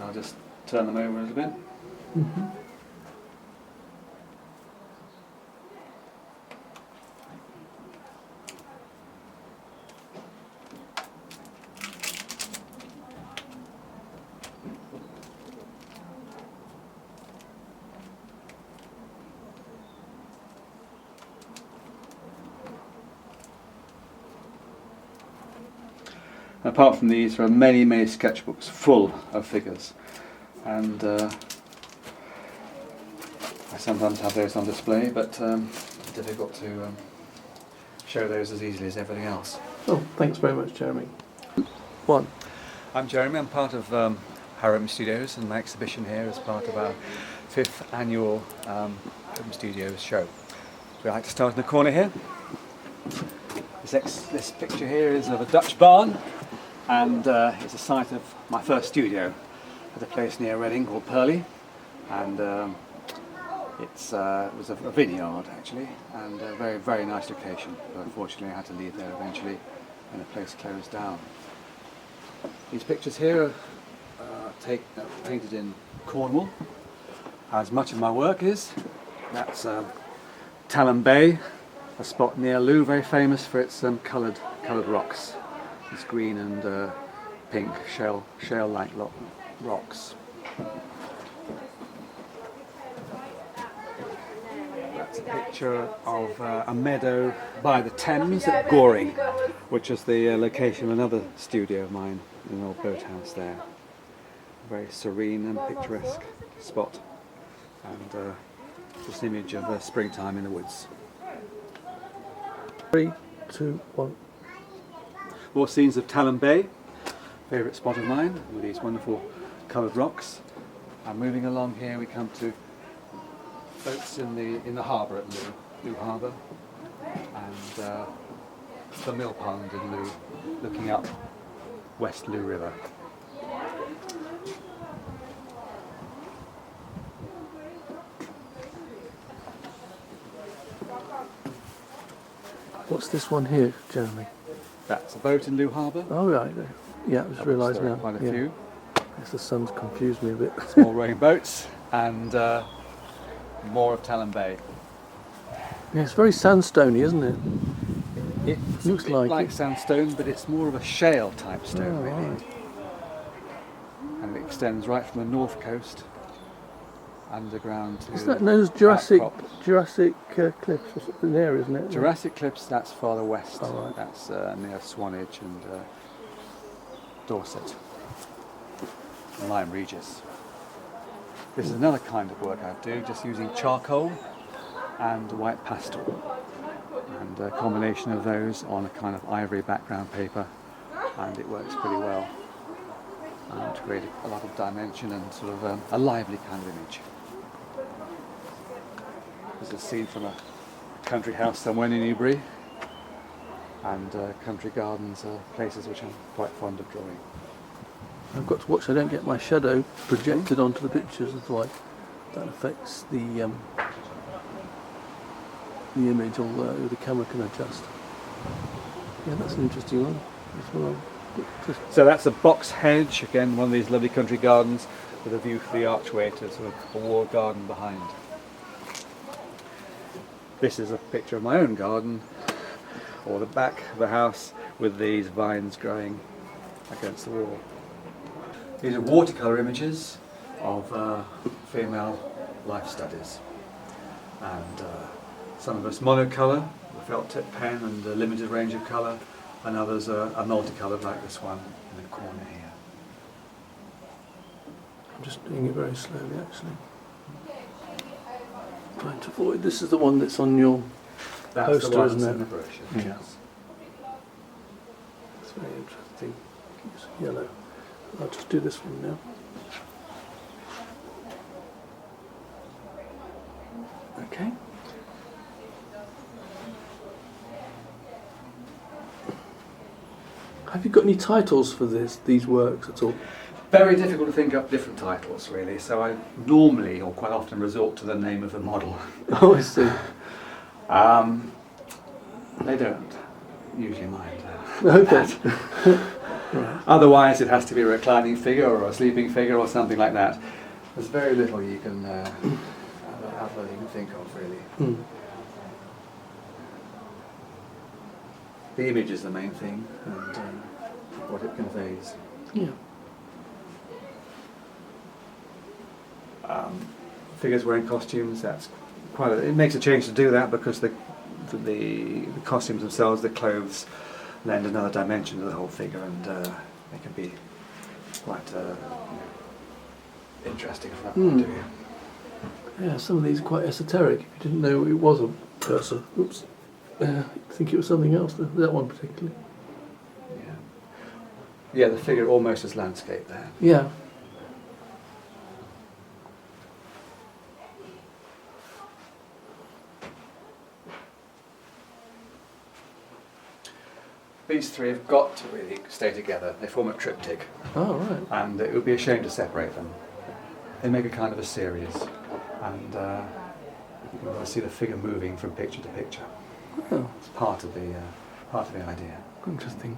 I'll just turn them over a little bit. Mm-hmm. Apart from these, there are many, many sketchbooks full of figures, and I sometimes have those on display, but it's difficult to show those as easily as everything else. Oh, thanks very much, Jeremy. One. I'm Jeremy, I'm part of Harrowham Studios, and my exhibition here is part of our 5th annual Harrowham Studios show. We like to start in the corner here. This picture here is of a Dutch barn, and it's a site of my first studio at a place near Reading called Purley, and it was a vineyard actually, and a very, very nice location, but unfortunately I had to leave there eventually when the place closed down. These pictures here are painted in Cornwall, as much of my work is. That's Talon Bay, a spot near Looe, very famous for its coloured rocks. It's green and pink shale-like rocks. That's a picture of a meadow by the Thames at Goring, which is the location of another studio of mine, an old boathouse there. A very serene and picturesque spot, and just an image of springtime in the woods. 3, 2, 1. More scenes of Talon Bay, favourite spot of mine, with these wonderful coloured rocks. And moving along here, we come to boats in the harbour at Looe Harbour, and the mill pond in Looe, looking up West Looe River. What's this one here, Jeremy? That's a boat in Looe Harbour. Oh, right. Yeah, I just realised There now. are quite a Yeah. few Yes, the sun's confused me a bit. small rowing boats, and more of Talon Bay. Yeah, it's very sandstony, isn't it? It Looks like it. sandstone, but it's more of a shale type stone, Oh, really. right. And it extends right from the north coast underground to Is that known as Jurassic outcrop. Cliffs or something there, isn't it? Jurassic Cliffs, that's farther west. Oh, right. That's near Swanage and Dorset. And Lyme Regis. This is another kind of work I do, just using charcoal and white pastel, and a combination of those on a kind of ivory background paper, and it works pretty well to create a lot of dimension and sort of a lively kind of image. This is a scene from a country house somewhere in Newbury, and country gardens are places which I'm quite fond of drawing. I've got to watch I don't get my shadow projected onto the pictures, otherwise that affects the image, although the camera can adjust. Yeah, that's an interesting one. This one So that's a box hedge, again one of these lovely country gardens with a view for the archway to sort of a walled garden behind. This is a picture of my own garden, or the back of the house, with these vines growing against the wall. These are watercolour images of female life studies, and some of us monocolour, a felt tip pen and a limited range of colour, and others are multicoloured like this one in the corner here. I'm just doing it very slowly actually. Trying to avoid. This is the one that's on your That's poster, the one isn't that's it? in the brochure. Yeah. Yes. It's very interesting. It's yellow. I'll just do this one now. Okay. Have you got any titles for these works at all? Very difficult to think up different titles, really, so I normally, or quite often, resort to the name of the model. Oh, I see. They don't usually mind. Okay. Right. Otherwise, it has to be a reclining figure or a sleeping figure or something like that. There's very little you can other you can think of, really. Mm. The image is the main thing, and what it conveys. Yeah. Figures wearing costumes, that's it makes a change to do that, because the costumes themselves, the clothes, lend another dimension to the whole figure, and they can be quite interesting from that point of view. Yeah, some of these are quite esoteric. If you didn't know it was a person, oops, you'd think it was something else. That one particularly. Yeah, the figure almost as landscape there. Yeah. These three have got to really stay together. They form a triptych, Oh, right. and it would be a shame to separate them. They make a kind of a series, and you can see the figure moving from picture to picture. Oh, It's part of the idea. interesting.